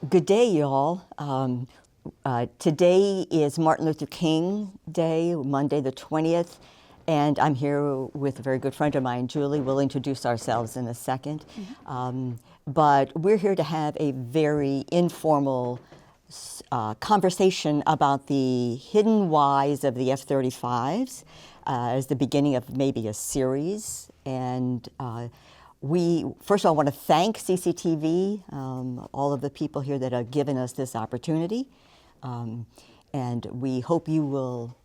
Good day, y'all. Today is Martin Luther King Day, Monday the 20th, and I'm here with a very good friend of mine, Julie. We'll introduce ourselves in a second. But we're here to have a very informal conversation about the hidden whys of the F-35s as the beginning of maybe a series. And we, first of all, want to thank CCTV, all of the people here that have given us this opportunity. And we hope you will,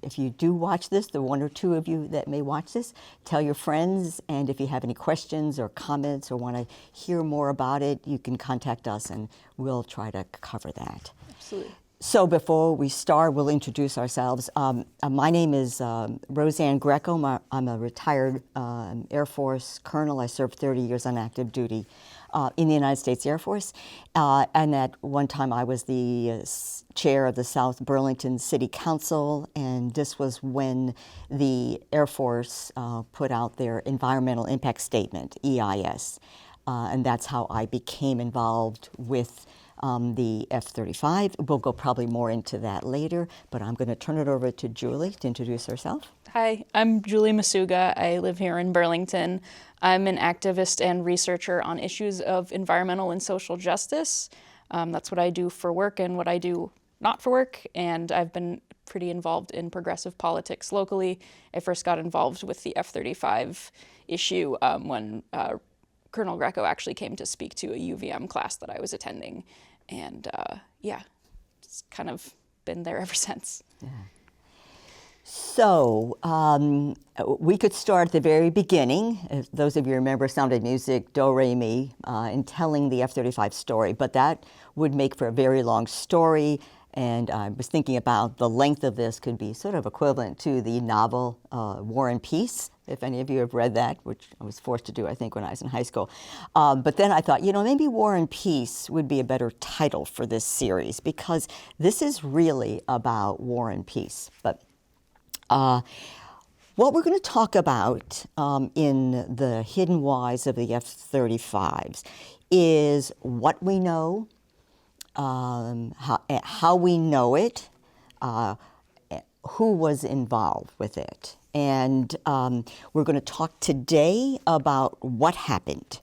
if you do watch this, the one or two of you that may watch this, tell your friends. And if you have any questions or comments or want to hear more about it, you can contact us and we'll try to cover that. Absolutely. So before we start, we'll introduce ourselves. My name is Rosanne Greco. I'm a retired Air Force colonel. I served 30 years on active duty in the United States Air Force. And at one time, I was the chair of the South Burlington City Council. And this was when the Air Force put out their Environmental Impact Statement, EIS. And that's how I became involved with the F-35. We'll go probably more into that later, but I'm going to turn it over to Julie to introduce herself. Hi, I'm Julie Macuga. I live here in Burlington. I'm an activist and researcher on issues of environmental and social justice. That's what I do for work and what I do not for work, and I've been pretty involved in progressive politics locally. I first got involved with the F-35 issue when Colonel Greco actually came to speak to a UVM class that I was attending. And yeah, it's kind of been there ever since. Yeah. So we could start at the very beginning. If those of you remember Sound of Music, Do, Re, Mi, in telling the F-35 story, but that would make for a very long story. And I was thinking about the length of this could be sort of equivalent to the novel War and Peace, if any of you have read that, which I was forced to do, I think, when I was in high school. But then I thought, you know, maybe War and Peace would be a better title for this series, because this is really about war and peace. But what we're going to talk about in the hidden whys of the F-35s is what we know, how we know it, who was involved with it. And we're going to talk today about what happened.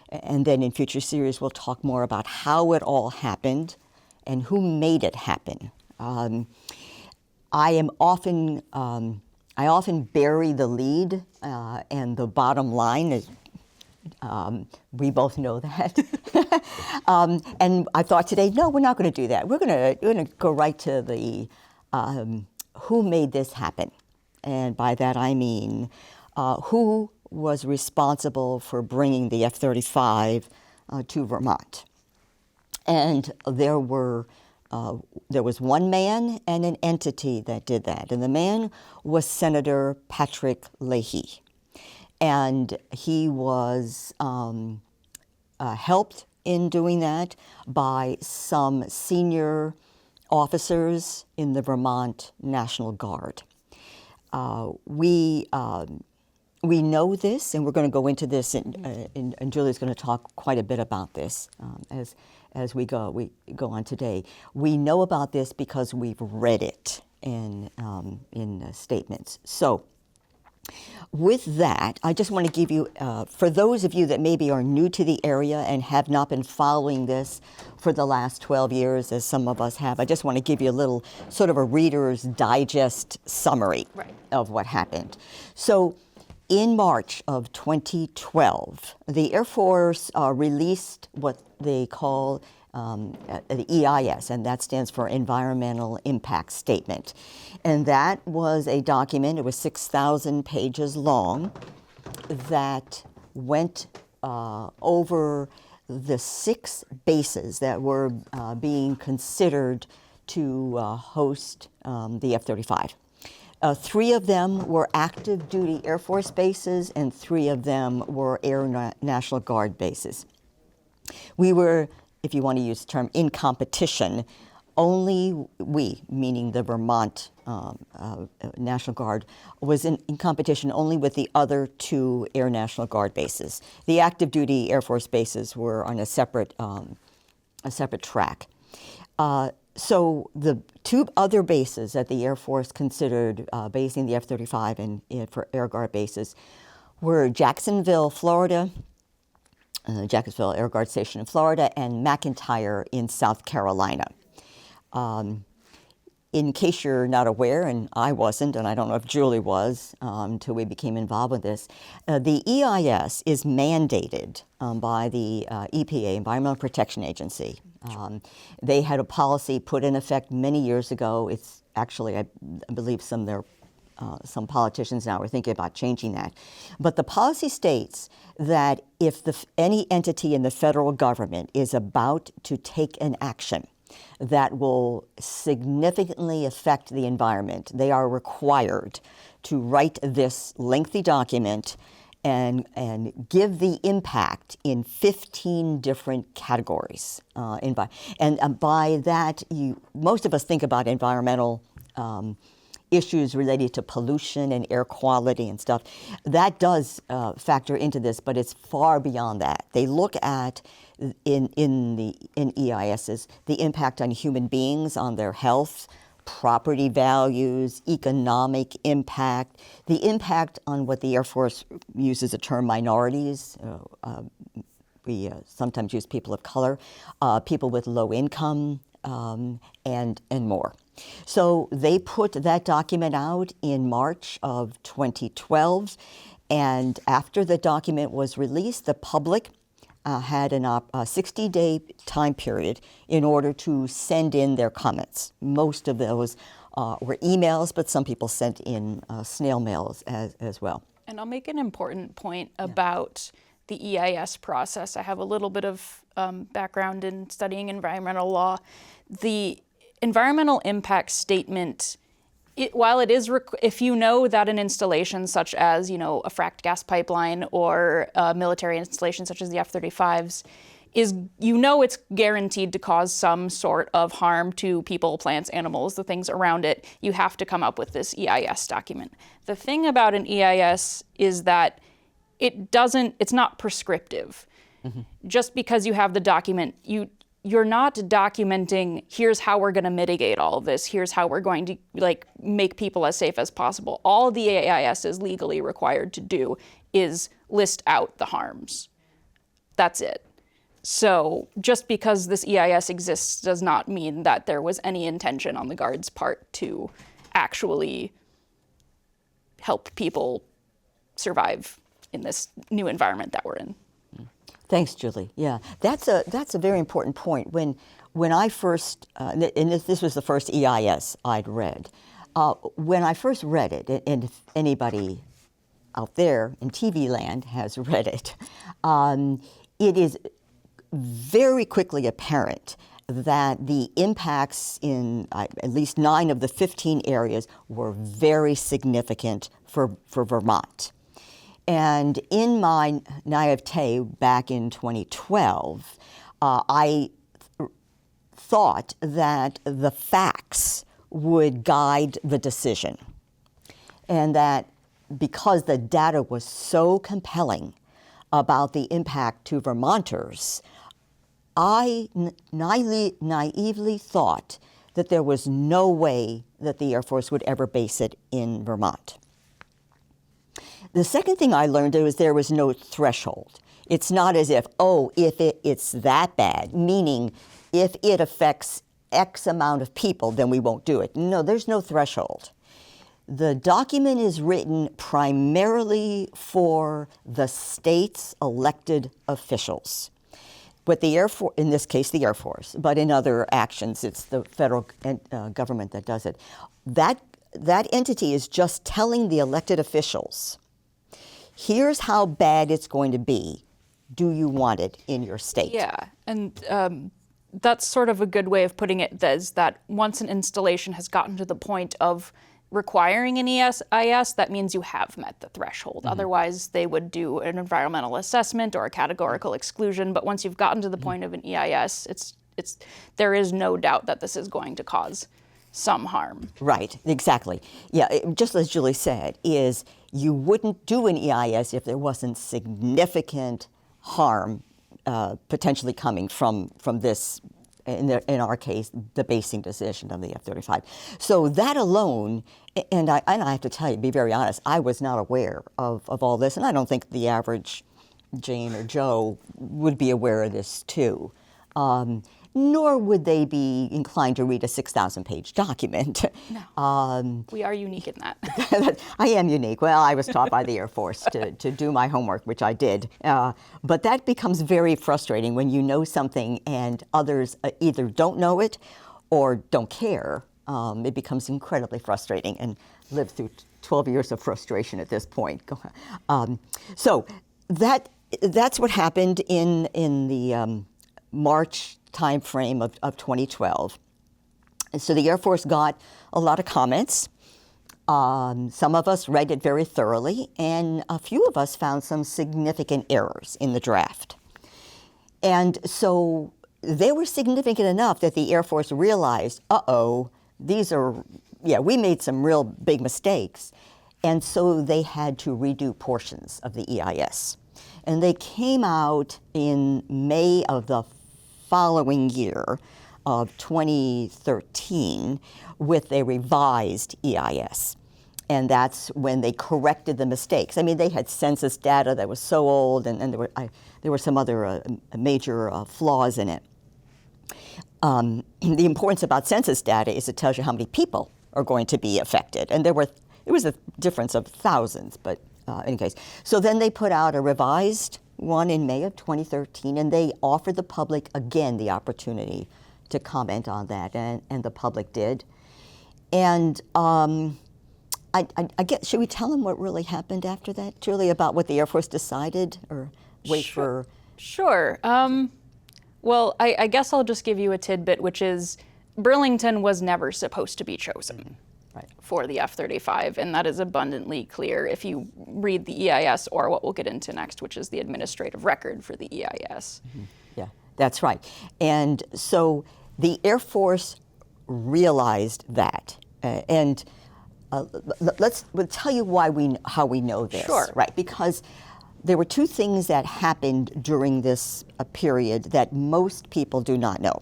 And then in future series, we'll talk more about how it all happened and who made it happen. I often bury the lead, and the bottom line is, we both know that. And I thought today, no, we're not going to do that. We're going to go right to the who made this happen. And by that I mean who was responsible for bringing the F-35 to Vermont. And there was one man and an entity that did that. And the man was Senator Patrick Leahy. And he was helped in doing that by some senior officers in the Vermont National Guard. We know this, and we're going to go into this, and Julie's going to talk quite a bit about this as we go on today. We know about this because we've read it in statements. So, with that, I just want to give you, for those of you that maybe are new to the area and have not been following this for the last 12 years, as some of us have, I just want to give you a little sort of a Reader's Digest summary of what happened. So in March of 2012, the Air Force released what they call the EIS, and that stands for Environmental Impact Statement. And that was a document, it was 6,000 pages long, that went over the 6 bases that were being considered to host the F-35. 3 of them were active duty Air Force bases, and 3 of them were Air National Guard bases. We were, if you want to use the term, in competition. Only we, meaning the Vermont National Guard, was in competition only with the other 2 Air National Guard bases. The active duty Air Force bases were on a separate track. So the two other bases that the Air Force considered basing the F-35 in for Air Guard bases were Jacksonville, Florida, Jacksonville Air Guard Station in Florida, and McEntire in South Carolina. In case you're not aware, and I wasn't, and I don't know if Julie was until we became involved with this, the EIS is mandated by the EPA, Environmental Protection Agency. They had a policy put in effect many years ago. It's actually, I believe, some politicians now are thinking about changing that. But the policy states that if any entity in the federal government is about to take an action that will significantly affect the environment, they are required to write this lengthy document and give the impact in 15 different categories. And by that, most of us think about environmental issues related to pollution and air quality and stuff. That does factor into this, but it's far beyond that. They look at in EISs the impact on human beings, on their health, property values, economic impact, the impact on what the Air Force uses the term minorities. We sometimes use people of color, people with low income, and more. So they put that document out in March of 2012, and after the document was released, the public had a 60-day time period in order to send in their comments. Most of those were emails, but some people sent in snail mails as well. And I'll make an important point about the EIS process. I have a little bit of background in studying environmental law. The environmental impact statement, while it is, if you know that an installation such as, a fracked gas pipeline or a military installation such as the F-35s is, it's guaranteed to cause some sort of harm to people, plants, animals, the things around it, you have to come up with this EIS document. The thing about an EIS is that it's not prescriptive. Mm-hmm. Just because you have the document, you're not documenting, here's how we're going to mitigate all of this, here's how we're going to make people as safe as possible. All the AIS is legally required to do is list out the harms. That's it. So just because this EIS exists does not mean that there was any intention on the Guard's part to actually help people survive in this new environment that we're in. Thanks, Julie. Yeah, that's a very important point. When I first, and this was the first EIS I'd read, when I first read it, and if anybody out there in TV land has read it, it is very quickly apparent that the impacts in at least 9 of the 15 areas were very significant for Vermont. And in my naivete back in 2012, I thought that the facts would guide the decision. And that because the data was so compelling about the impact to Vermonters, I naively thought that there was no way that the Air Force would ever base it in Vermont. The second thing I learned was there was no threshold. It's not as if, it's that bad, meaning if it affects X amount of people, then we won't do it. No, there's no threshold. The document is written primarily for the state's elected officials. But the Air Force, in this case, the Air Force, but in other actions, it's the federal government that does it. That entity is just telling the elected officials, here's how bad it's going to be. Do you want it in your state? Yeah, and that's sort of a good way of putting it, is that once an installation has gotten to the point of requiring an EIS, that means you have met the threshold. Mm-hmm. Otherwise, they would do an environmental assessment or a categorical exclusion. But once you've gotten to the point of an EIS, there is no doubt that this is going to cause some harm. Right, exactly. Yeah, just as Julie said, is you wouldn't do an EIS if there wasn't significant harm potentially coming from this, in our case, the basing decision of the F-35. So that alone, and I have to tell you, be very honest, I was not aware of all this, and I don't think the average Jane or Joe would be aware of this too. Nor would they be inclined to read a 6,000-page document. No. We are unique in that. I am unique. Well, I was taught by the Air Force to do my homework, which I did. But that becomes very frustrating when you know something and others either don't know it or don't care. It becomes incredibly frustrating, and lived through 12 years of frustration at this point. So that's what happened in the March time frame of 2012. And so the Air Force got a lot of comments. Some of us read it very thoroughly, and a few of us found some significant errors in the draft. And so they were significant enough that the Air Force realized, we made some real big mistakes. And so they had to redo portions of the EIS. And they came out in May of the following year of 2013 with a revised EIS. And that's when they corrected the mistakes. I mean, they had census data that was so old, and there were some other major flaws in it. The importance about census data is it tells you how many people are going to be affected. And it was a difference of thousands, but in any case. So then they put out a revised one in May of 2013, and they offered the public again the opportunity to comment on that, and the public did. And I guess, should we tell them what really happened after that, Julie, about what the Air Force decided, or wait for? Sure. Well, I guess I'll just give you a tidbit, which is Burlington was never supposed to be chosen for the F-35, and that is abundantly clear if you read the EIS, or what we'll get into next, which is the administrative record for the EIS. Mm-hmm. Yeah, that's right. And so the Air Force realized that, and we'll tell you how we know this. Sure. Right, because there were two things that happened during this period that most people do not know.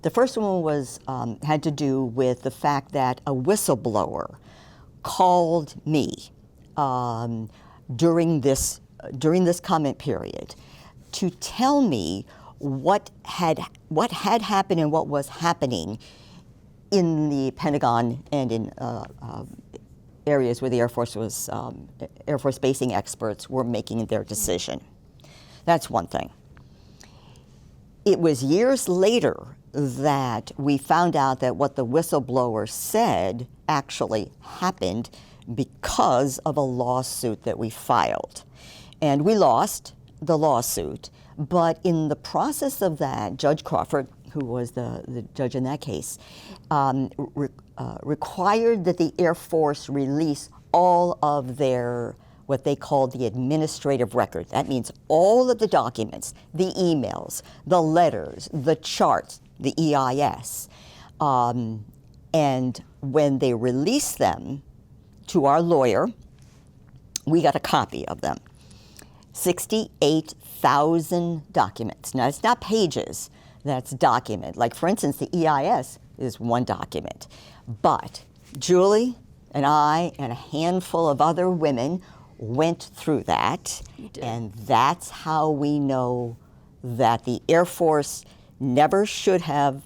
The first one had to do with the fact that a whistleblower called me during this comment period to tell me what had happened and what was happening in the Pentagon and in areas where the Air Force basing experts were making their decision. That's one thing. It was years later that we found out that what the whistleblower said actually happened because of a lawsuit that we filed. And we lost the lawsuit, but in the process of that, Judge Crawford, who was the judge in that case, required that the Air Force release all of their, what they called the administrative record. That means all of the documents, the emails, the letters, the charts, the EIS. And when they released them to our lawyer, we got a copy of them. 68,000 documents. Now, it's not pages, that's document. Like, for instance, the EIS is one document. But Julie and I and a handful of other women went through that, and that's how we know that the Air Force never should have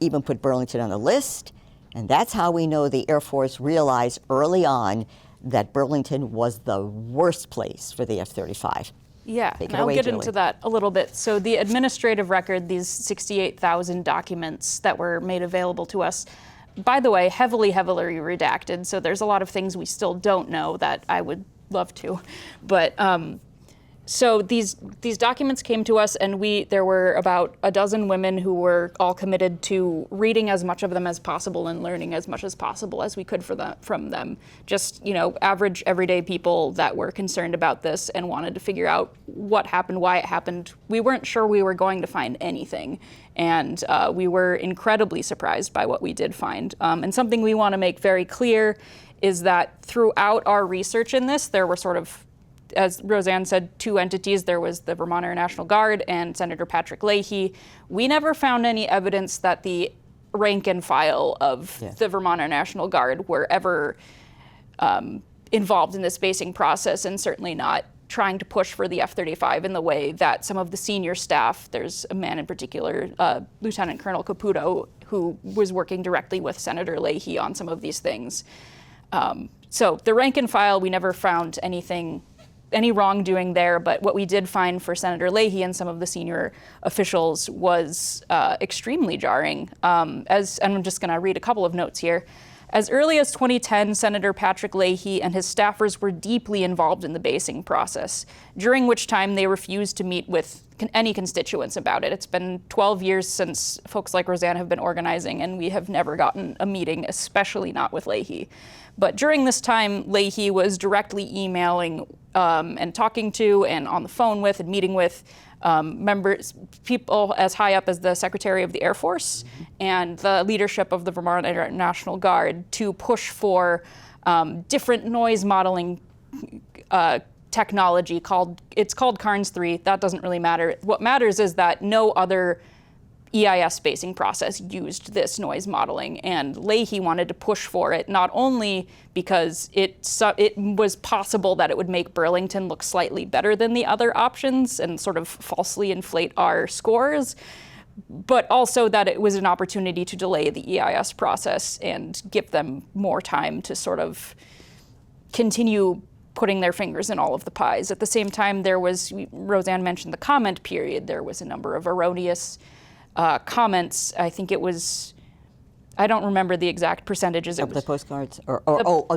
even put Burlington on the list, and that's how we know the Air Force realized early on that Burlington was the worst place for the F-35. Yeah, and I'll get into that a little bit. So the administrative record, these 68,000 documents that were made available to us, by the way, heavily redacted, so there's a lot of things we still don't know that I would love to. But so these documents came to us, and there were about a dozen women who were all committed to reading as much of them as possible and learning as much as possible as we could from them. Just, average, everyday people that were concerned about this and wanted to figure out what happened, why it happened. We weren't sure we were going to find anything, and we were incredibly surprised by what we did find. And something we want to make very clear is that throughout our research in this, there were sort of as Rosanne said, two entities. There was the Vermont Air National Guard and Senator Patrick Leahy. We never found any evidence that the rank and file of the Vermont Air National Guard were ever involved in this basing process, and certainly not trying to push for the F-35 in the way that some of the senior staff, there's a man in particular, Lieutenant Colonel Caputo, who was working directly with Senator Leahy on some of these things. So the rank and file, we never found any wrongdoing there, but what we did find for Senator Leahy and some of the senior officials was extremely jarring. And I'm just going to read a couple of notes here. As early as 2010, Senator Patrick Leahy and his staffers were deeply involved in the basing process, during which time they refused to meet with any constituents about it. It's been 12 years since folks like Rosanne have been organizing, and we have never gotten a meeting, especially not with Leahy. But during this time, Leahy was directly emailing and talking to and on the phone with and meeting with people as high up as the Secretary of the Air Force and the leadership of the Vermont Air National Guard to push for different noise modeling technology called CARNS 3. That doesn't really matter. What matters is that no other EIS basing process used this noise modeling, and Leahy wanted to push for it, not only because it was possible that it would make Burlington look slightly better than the other options and sort of falsely inflate our scores, but also that it was an opportunity to delay the EIS process and give them more time to sort of continue putting their fingers in all of the pies. At the same time, Rosanne mentioned the comment period. There was a number of erroneous comments. I think it was, I don't remember the exact percentages. Of the postcards? Or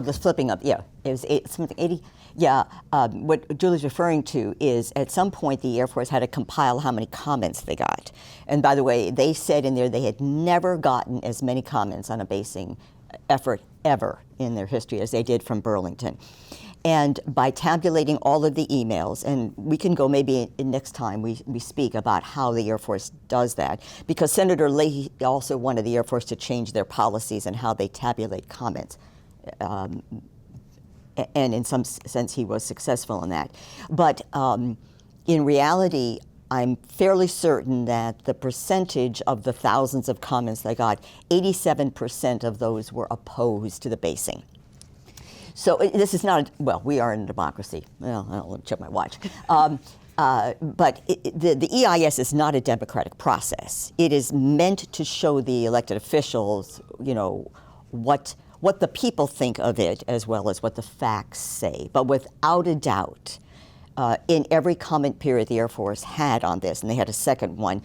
the flipping up, yeah. It was something 80? Yeah, what Julie's referring to is at some point the Air Force had to compile how many comments they got. And by the way, they said in there they had never gotten as many comments on a basing effort ever in their history as they did from Burlington. And by tabulating all of the emails, and we can go maybe next time we speak about how the Air Force does that, because Senator Leahy also wanted the Air Force to change their policies and how they tabulate comments. And in some sense, he was successful in that. But in reality, I'm fairly certain that the percentage of the thousands of comments they got, 87% of those were opposed to the basing. So this is not, we are in a democracy. Well, I'll check my watch. But the EIS is not a democratic process. It is meant to show the elected officials, what the people think of it as well as what the facts say. But without a doubt, in every comment period the Air Force had on this, and they had a second one,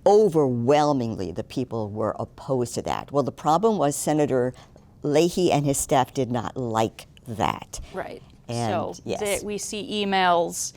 overwhelmingly the people were opposed to that. Well, the problem was Senator Leahy and his staff did not like that. Right. And, so yes. We see emails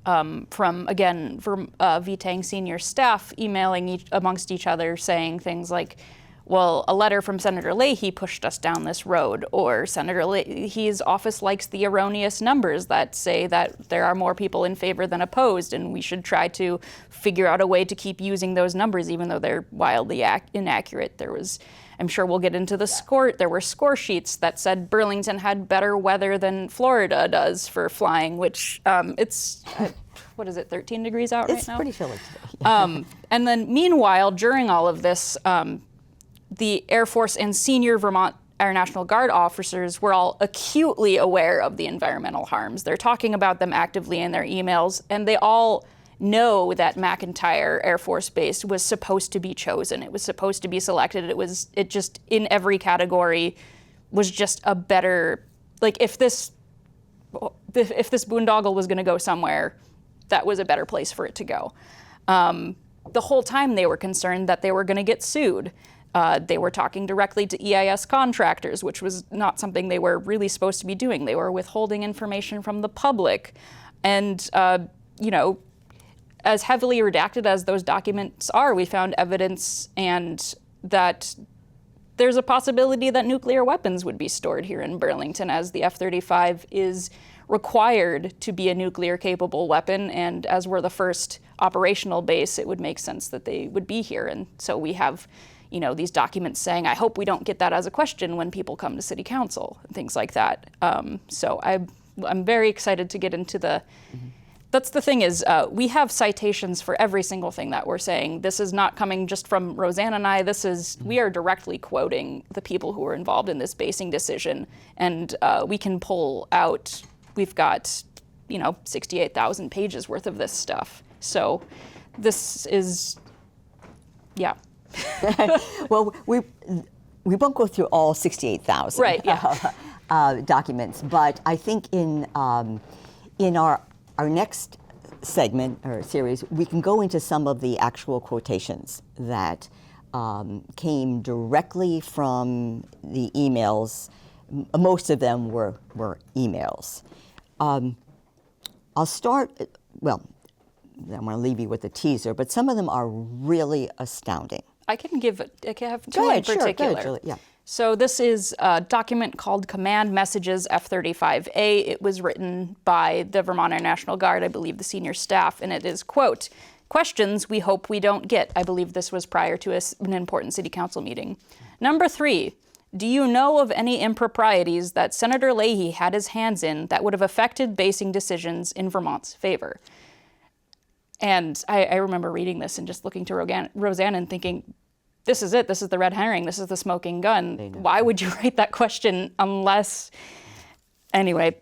from, again, VTANG senior staff emailing amongst each other saying things like, well, a letter from Senator Leahy pushed us down this road, or Senator Leahy's office likes the erroneous numbers that say that there are more people in favor than opposed, and we should try to figure out a way to keep using those numbers even though they're wildly inaccurate. There was, I'm sure we'll get into the score. There were score sheets that said Burlington had better weather than Florida does for flying, which it's, what is it, 13 degrees out right now? It's pretty chilly today. And then meanwhile, during all of this, the Air Force and senior Vermont Air National Guard officers were all acutely aware of the environmental harms. They're talking about them actively in their emails, and they all know that McEntire Air Force Base was supposed to be chosen. It was supposed to be selected. It just, in every category, was just a better, like if this boondoggle was gonna go somewhere, that was a better place for it to go. The whole time they were concerned that they were gonna get sued. They were talking directly to EIS contractors, which was not something they were really supposed to be doing. They were withholding information from the public. And, as heavily redacted as those documents are, we found evidence and that there's a possibility that nuclear weapons would be stored here in Burlington, as the F-35 is required to be a nuclear-capable weapon, and as we're the first operational base, it would make sense that they would be here. And so we have these documents saying, I hope we don't get that as a question when people come to city council and things like that. So I'm very excited to get into the. That's the thing is, we have citations for every single thing that we're saying. This is not coming just from Rosanne and I. We are directly quoting the people who were involved in this basing decision, and we can pull out. We've got, 68,000 pages worth of this stuff. So, this is, yeah. Well, we won't go through all 68,000 right, yeah. Documents, but I think in our next segment or series, we can go into some of the actual quotations that came directly from the emails. Most of them were emails. I'll start, well, I want to leave you with a teaser, but some of them are really astounding. I have two in particular. Sure, go ahead, Julie. Yeah. So this is a document called Command Messages F-35A. It was written by the Vermont Air National Guard, I believe the senior staff, and it is, quote, questions we hope we don't get. I believe this was prior to an important city council meeting. Number 3, do you know of any improprieties that Senator Leahy had his hands in that would have affected basing decisions in Vermont's favor? And I remember reading this and just looking to Rosanne and thinking, this is it. This is the red herring. This is the smoking gun. Why would you write that question unless... Anyway,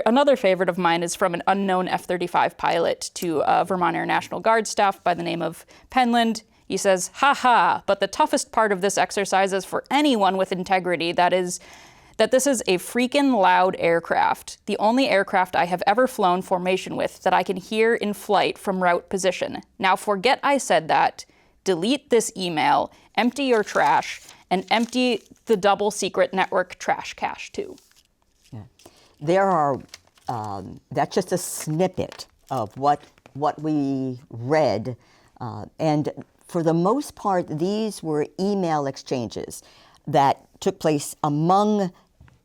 another favorite of mine is from an unknown F-35 pilot to Vermont Air National Guard staff by the name of Penland. He says, "Ha ha, but the toughest part of this exercise is for anyone with integrity, that this is a freaking loud aircraft. The only aircraft I have ever flown formation with that I can hear in flight from route position. Now forget I said that. Delete this email, empty your trash, and empty the double secret network trash cache too." Yeah. There are, that's just a snippet of what we read. And for the most part, these were email exchanges that took place among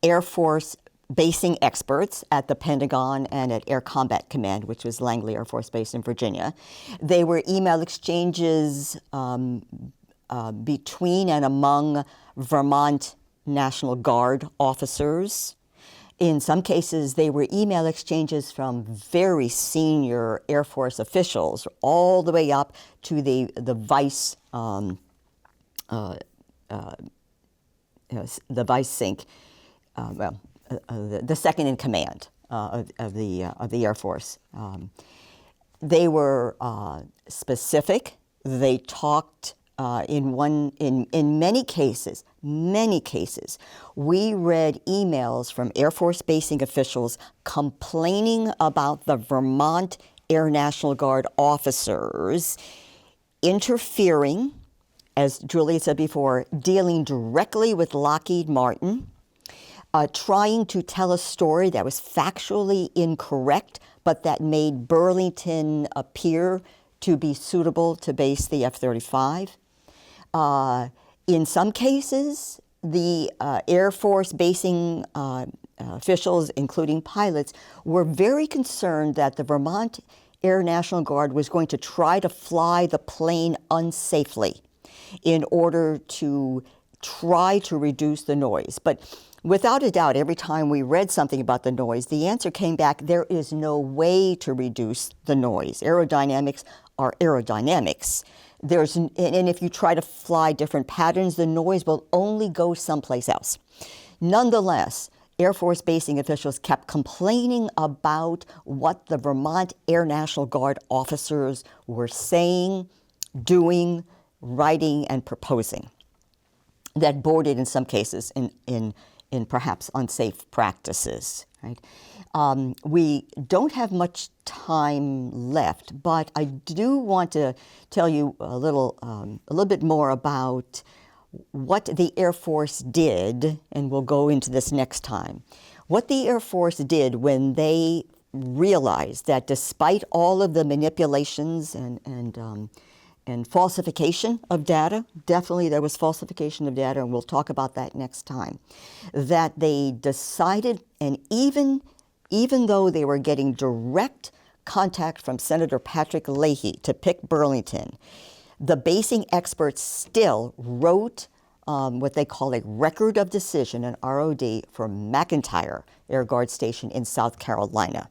Air Force basing experts at the Pentagon and at Air Combat Command, which was Langley Air Force Base in Virginia. They were email exchanges between and among Vermont National Guard officers. In some cases, they were email exchanges from very senior Air Force officials, all the way up to the vice sync, the second in command of the Air Force. They were specific. They talked in many cases. We read emails from Air Force basing officials complaining about the Vermont Air National Guard officers interfering, as Julie said before, dealing directly with Lockheed Martin, trying to tell a story that was factually incorrect, but that made Burlington appear to be suitable to base the F-35. In some cases, the Air Force basing officials, including pilots, were very concerned that the Vermont Air National Guard was going to try to fly the plane unsafely in order to try to reduce the noise. But without a doubt, every time we read something about the noise, the answer came back, there is no way to reduce the noise. Aerodynamics are aerodynamics. And if you try to fly different patterns, the noise will only go someplace else. Nonetheless, Air Force basing officials kept complaining about what the Vermont Air National Guard officers were saying, doing, writing, and proposing that bordered in some cases in perhaps unsafe practices. Right? We don't have much time left, but I do want to tell you a little bit more about what the Air Force did, and we'll go into this next time. What the Air Force did when they realized that despite all of the manipulations and falsification of data, definitely there was falsification of data, and we'll talk about that next time, that they decided, and even though they were getting direct contact from Senator Patrick Leahy to pick Burlington, the basing experts still wrote what they call a record of decision, an ROD, for McEntire Air Guard Station in South Carolina.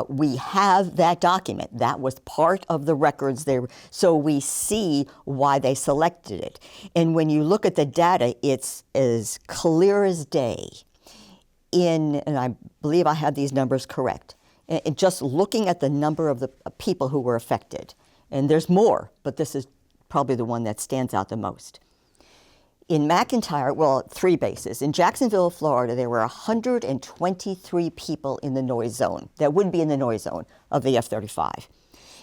We have that document. That was part of the records there. So we see why they selected it. And when you look at the data, it's as clear as day. And I believe I have these numbers correct. And just looking at the number of the people who were affected. And there's more, but this is probably the one that stands out the most. In McEntire, well, 3 bases. In Jacksonville, Florida, there were 123 people in the noise zone that would be in the noise zone of the F-35.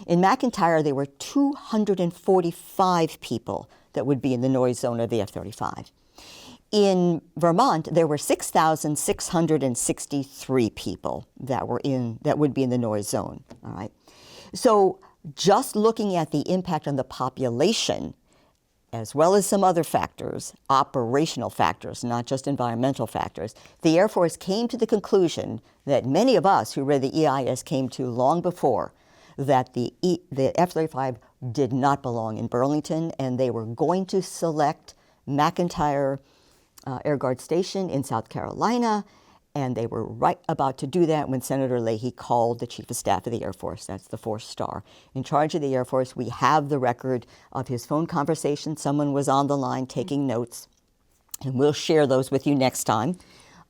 In McEntire, there were 245 people that would be in the noise zone of the F-35. In Vermont, there were 6,663 people that would be in the noise zone. All right. So just looking at the impact on the population, as well as some other factors, operational factors, not just environmental factors, the Air Force came to the conclusion that many of us who read the EIS came to long before, that the F-35 did not belong in Burlington, and they were going to select McEntire Air Guard Station in South Carolina, and they were right about to do that when Senator Leahy called the Chief of Staff of the Air Force, that's the 4th star, in charge of the Air Force. We have the record of his phone conversation. Someone was on the line taking notes, and we'll share those with you next time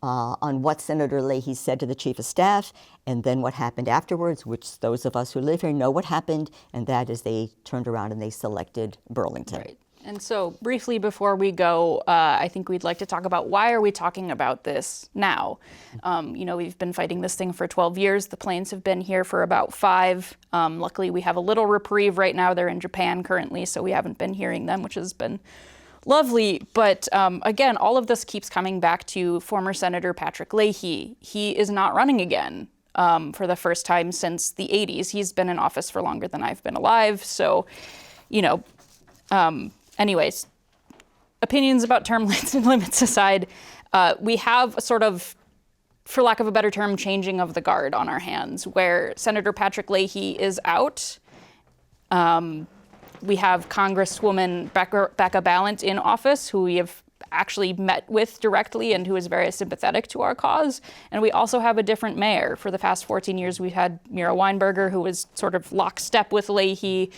on what Senator Leahy said to the Chief of Staff, and then what happened afterwards, which those of us who live here know what happened, and that is they turned around and they selected Burlington. Right. And so briefly before we go, I think we'd like to talk about why are we talking about this now? We've been fighting this thing for 12 years. The planes have been here for about 5. Luckily, we have a little reprieve right now. They're in Japan currently, so we haven't been hearing them, which has been lovely. But again, all of this keeps coming back to former Senator Patrick Leahy. He is not running again for the first time since the 80s. He's been in office for longer than I've been alive. So, anyways, opinions about term limits aside, we have a sort of, for lack of a better term, changing of the guard on our hands, where Senator Patrick Leahy is out. We have Congresswoman Becca Balint in office, who we have actually met with directly and who is very sympathetic to our cause. And we also have a different mayor. For the past 14 years, we've had Mira Weinberger, who was sort of lockstep with Leahy,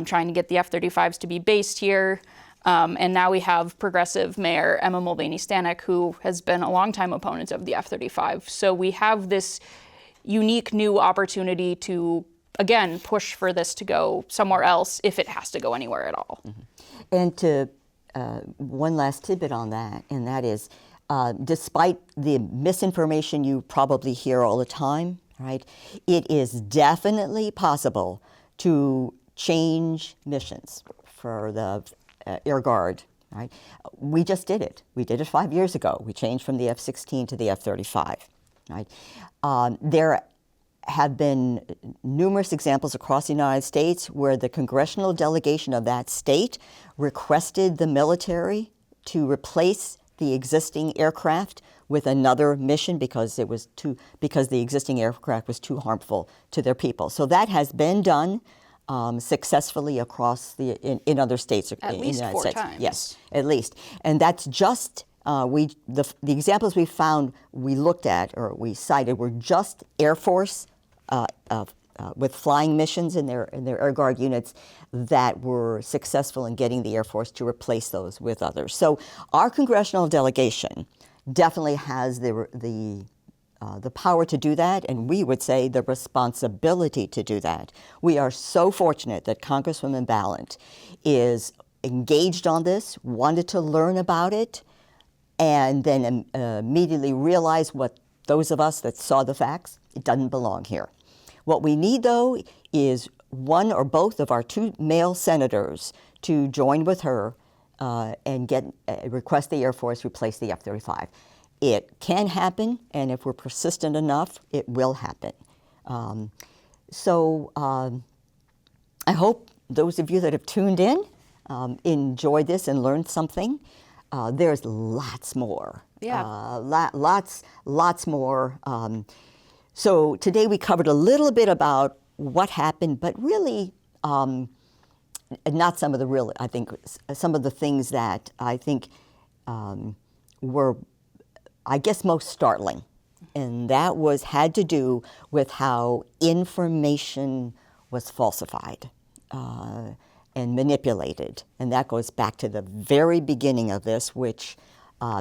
trying to get the F-35s to be based here. And now we have progressive Mayor Emma Mulvaney-Stanek, who has been a longtime opponent of the F-35. So we have this unique new opportunity to, again, push for this to go somewhere else if it has to go anywhere at all. Mm-hmm. And to one last tidbit on that, and that is, despite the misinformation you probably hear all the time, right, it is definitely possible to change missions for the Air Guard, right? We just did it. We did it 5 years ago. We changed from the F-16 to the F-35, right? There have been numerous examples across the United States where the congressional delegation of that state requested the military to replace the existing aircraft with another mission because the existing aircraft was too harmful to their people. So that has been done successfully across in other states at in least the United 4 States. times. Yes, at least, and that's just the examples we found, we looked at or we cited were just Air Force with flying missions in their Air Guard units that were successful in getting the Air Force to replace those with others. So our congressional delegation definitely has the power to do that, and we would say the responsibility to do that. We are so fortunate that Congresswoman Balint is engaged on this, wanted to learn about it, and then immediately realized what those of us that saw the facts, it doesn't belong here. What we need, though, is one or both of our 2 male senators to join with her and request the Air Force replace the F-35. It can happen, and if we're persistent enough, it will happen. So I hope those of you that have tuned in enjoyed this and learned something. There's lots more. Yeah. Lots more. So today we covered a little bit about what happened, but really not some of the real, I think, some of the things that I think were, I guess, most startling. And that had to do with how information was falsified and manipulated. And that goes back to the very beginning of this, which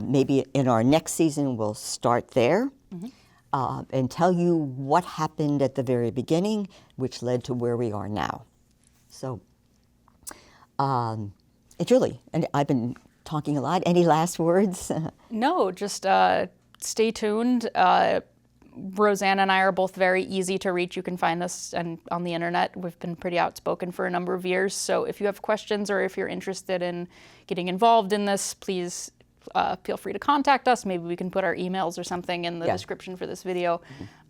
maybe in our next season we'll start there. And tell you what happened at the very beginning, which led to where we are now. So, Julie, and I've been talking a lot. Any last words? No, just stay tuned. Rosanne and I are both very easy to reach. You can find us on the internet. We've been pretty outspoken for a number of years. So if you have questions or if you're interested in getting involved in this, please feel free to contact us. Maybe we can put our emails or something in the description for this video.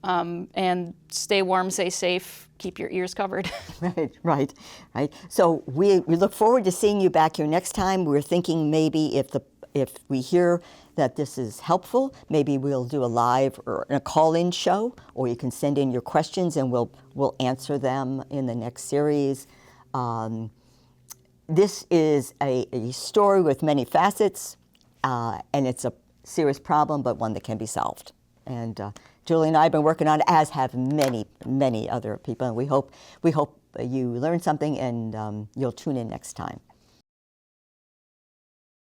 And stay warm, stay safe, keep your ears covered. Right. So we look forward to seeing you back here next time. We're thinking maybe if we hear that this is helpful, maybe we'll do a live or a call-in show, or you can send in your questions and we'll answer them in the next series. This is a story with many facets. And it's a serious problem, but one that can be solved. And Julie and I have been working on it, as have many, many other people. And we hope you learn something and you'll tune in next time.